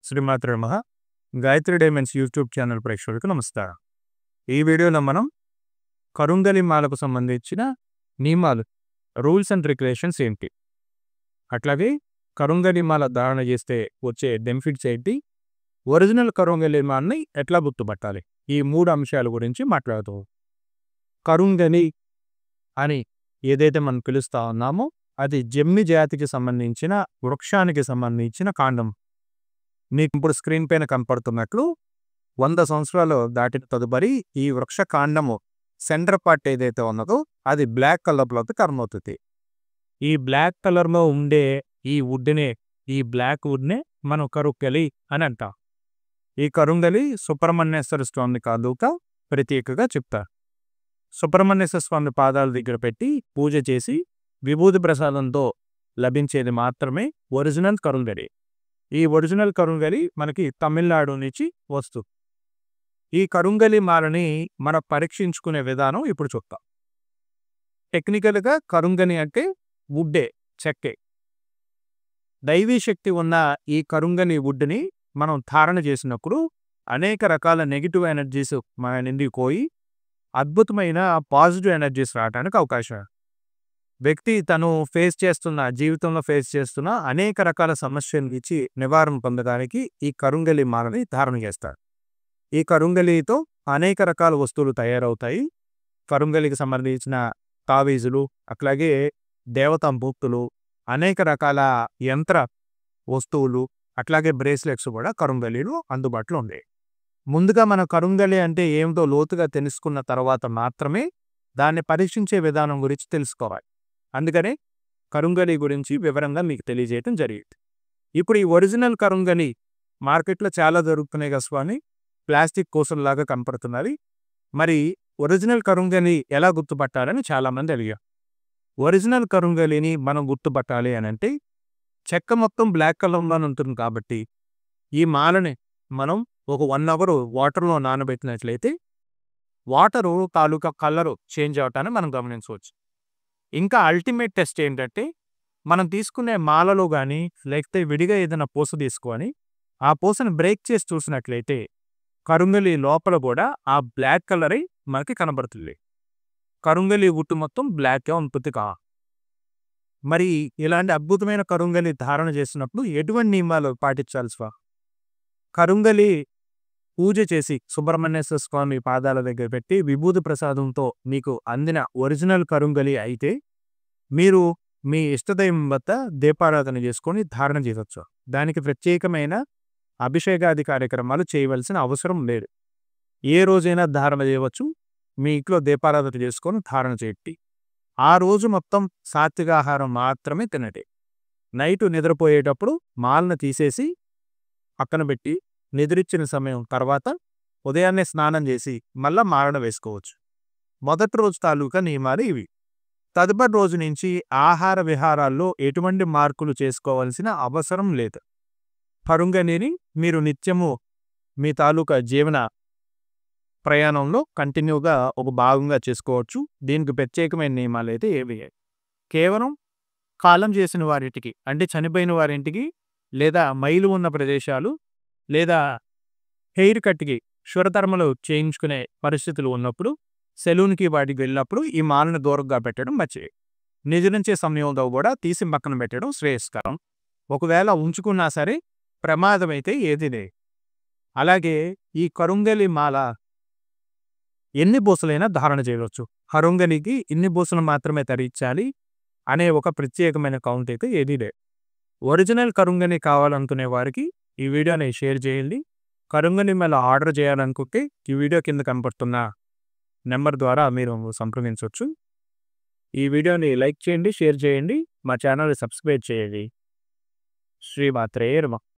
శ్రీమాత్రే నమః. Gayatri diamonds YouTube channel ప్రేక్షకులకు నమస్కారం. ఈ వీడియోలో మనం కరుంగలి మాలకు సంబంధించిన నియమాలు, రూల్స్ అండ్ రెగ్యులేషన్స్ ఏంటి, అట్లాగే కరుంగలి మాల ధారణ చేస్తే వచ్చే బెనిఫిట్స్ ఏంటి, ఒరిజినల్ కరుంగలి మాలని ఎట్లా గుర్తుపట్టాలి, ఈ 3 అంశాల గురించి మాట్లాడుతాం. కరుంగలి అని ఏదైతే మనం పిలుస్తా ఉన్నామో అది జమ్మి జాతికి సంబంధించిన వృక్షానికి సంబంధించిన కాండం. మీకు ఇప్పుడు స్క్రీన్ పైన కనపడుతున్నట్లు 100 సంవత్సరాలు దాటిన తదుపరి ఈ వృక్ష కాండము సెంటర్ పార్ట్ ఏదైతే ఉన్నదో అది బ్లాక్ కలర్లోకి టర్న్ అవుతుంది. ఈ బ్లాక్ కలర్లో ఉండే ఈ వుడ్నే, ఈ బ్లాక్ వుడ్నే మనం కరుంగలి అని అంటాం. ఈ కరుంగలి సుబ్రహ్మణ్యేశ్వర స్వామి కాదుక ప్రత్యేకగా చెప్తారు. సుబ్రహ్మణ్యేశ్వర స్వామి పాదాల దగ్గర పెట్టి పూజ చేసి విభూతి ప్రసాదంతో లభించేది మాత్రమే ఒరిజినల్ కరుంగలి. ఈ ఒరిజినల్ కరుంగలి మనకి తమిళనాడు నుంచి వస్తుంది. ఈ కరుంగలి మాలని మనం పరీక్షించుకునే విధానం ఇప్పుడు చూద్దాం. టెక్నికల్గా కరుంగలి అంటే వుడ్డే, చెక్కే. దైవీ శక్తి ఉన్న ఈ కరుంగలి వుడ్ని మనం ధారణ చేసినప్పుడు అనేక రకాల నెగిటివ్ ఎనర్జీస్ మన నుండి పోయి అద్భుతమైన పాజిటివ్ ఎనర్జీస్ రావడానికి అవకాశం. వ్యక్తి తను జీవితంలో ఫేస్ చేస్తున్న అనేక రకాల సమస్యల నుంచి నివారణ పొందడానికి ఈ కరుంగలి మాలని ధారణ చేస్తారు. ఈ కరుంగలితో అనేక రకాల వస్తువులు తయారవుతాయి. కరుంగలికి సంబంధించిన తావీజులు, అట్లాగే దేవతా మూర్తులు, అనేక రకాల యంత్ర వస్తువులు, అట్లాగే బ్రేస్లెట్స్ కూడా కరుంగలిలో అందుబాటులో ఉన్నాయి. ముందుగా మన కరుంగలి అంటే ఏమిటో లోతుగా తెలుసుకున్న తర్వాత మాత్రమే దాన్ని పరీక్షించే విధానం గురించి తెలుసుకోవాలి. అందుకనే కరుంగలి గురించి వివరంగా మీకు తెలియజేయడం జరిగింది. ఇప్పుడు ఈ ఒరిజినల్ కరుంగలి మార్కెట్లో చాలా దొరుకుతున్నాయి కదా స్వామి, ప్లాస్టిక్ కోసంలాగా కనపడుతున్నది. మరి ఒరిజినల్ కరుంగలి ఎలా గుర్తుపట్టాలని చాలామంది అడిగారు. ఒరిజినల్ కరుంగలిని మనం గుర్తుపట్టాలి అని అంటే చెక్క మొత్తం బ్లాక్ కలర్లో ఉంటుంది కాబట్టి ఈ మాలని మనం ఒక 1 అవర్ వాటర్లో నానబెట్టినట్లయితే వాటరు తాలూకా కలరు చేంజ్ అవటాన్ని మనం గమనించవచ్చు. ఇంకా అల్టిమేట్ టెస్ట్ ఏంటంటే మనం తీసుకునే మాలలో కానీ లేకపోతే విడిగా ఏదైనా పూస తీసుకొని ఆ పూసను బ్రేక్ చేసి చూసినట్లయితే కరుంగలి లోపల కూడా ఆ బ్లాక్ కలరే మనకి కనబడుతుంది. కరుంగలి వుడ్ మొత్తం బ్లాక్గా ఉంటుంది మరి ఇలాంటి అద్భుతమైన కరుంగలి ధారణ చేసినప్పుడు ఎటువంటి నియమాలు పాటించాలి కరుంగలి పూజ చేసి సుబ్రహ్మణ్యేశ్వర స్వామి పాదాల దగ్గర పెట్టి విభూతి ప్రసాదంతో మీకు అందిన ఒరిజినల్ కరుంగలి అయితే మీరు మీ ఇష్టదైవం వద్ద దీపారాధన చేసుకొని ధారణ చేయవచ్చు. దానికి ప్రత్యేకమైన అభిషేకాది కార్యక్రమాలు చేయవలసిన అవసరం లేదు. ఏ రోజైనా ధారణ చేయవచ్చు. మీ ఇంట్లో దీపారాధన చేసుకొని ధారణ చేయండి. ఆ రోజు మొత్తం సాత్విక ఆహారం మాత్రమే తినండి. నైట్ నిద్రపోయేటప్పుడు మాలను తీసేసి పక్కన పెట్టి నిద్రించిన సమయం తర్వాత ఉదయాన్నే స్నానం చేసి మళ్ళా మాలన వేసుకోవచ్చు. మొదటి రోజు తాలూకా నియమాలు ఇవి. తదుపరి రోజు నుంచి ఆహార విహారాల్లో ఎటువంటి మార్పులు చేసుకోవాల్సిన అవసరం లేదు. కరుంగలిని మీరు నిత్యము మీ తాలూకా జీవన ప్రయాణంలో కంటిన్యూగా ఒక భాగంగా చేసుకోవచ్చు. దీనికి ప్రత్యేకమైన నియమాలు అయితే ఏవి? కేవలం కాలం చేసిన వారింటికి అంటే చనిపోయిన వారింటికి, లేదా మైలు ఉన్న ప్రదేశాలు, లేదా హెయిర్ కట్కి క్షురతర్మలు చేయించుకునే పరిస్థితులు ఉన్నప్పుడు, సెలూన్కి వాటికి వెళ్ళినప్పుడు ఈ మాలను దూరంగా పెట్టడం మంచిది. నిద్రించే సమయంలో కూడా తీసి పక్కన పెట్టడం శ్రేయస్కరం. ఒకవేళ ఉంచుకున్నా సరే ప్రమాదం అయితే ఏది లేదు. అలాగే ఈ కరుంగలి మాల ఎన్ని బూసలైనా ధారణ చేయవచ్చు. కరుంగలికి ఇన్ని బూసలు మాత్రమే ధరించాలి అనే ఒక ప్రత్యేకమైన కౌంట్ అయితే ఏదీ లేదు. ఒరిజినల్ కరుంగలి కావాలనుకునే వారికి ఈ వీడియోని షేర్ చేయండి. కరుంగలి మాల ఆర్డర్ చేయాలనుకుంటే ఈ వీడియో కింద కనపడుతున్న నెంబర్ ద్వారా మీరు సంప్రదించవచ్చు. ఈ వీడియోని లైక్ చేయండి, షేర్ చేయండి, మా ఛానల్ని సబ్స్క్రైబ్ చేయండి. శ్రీమాత్రే నమః.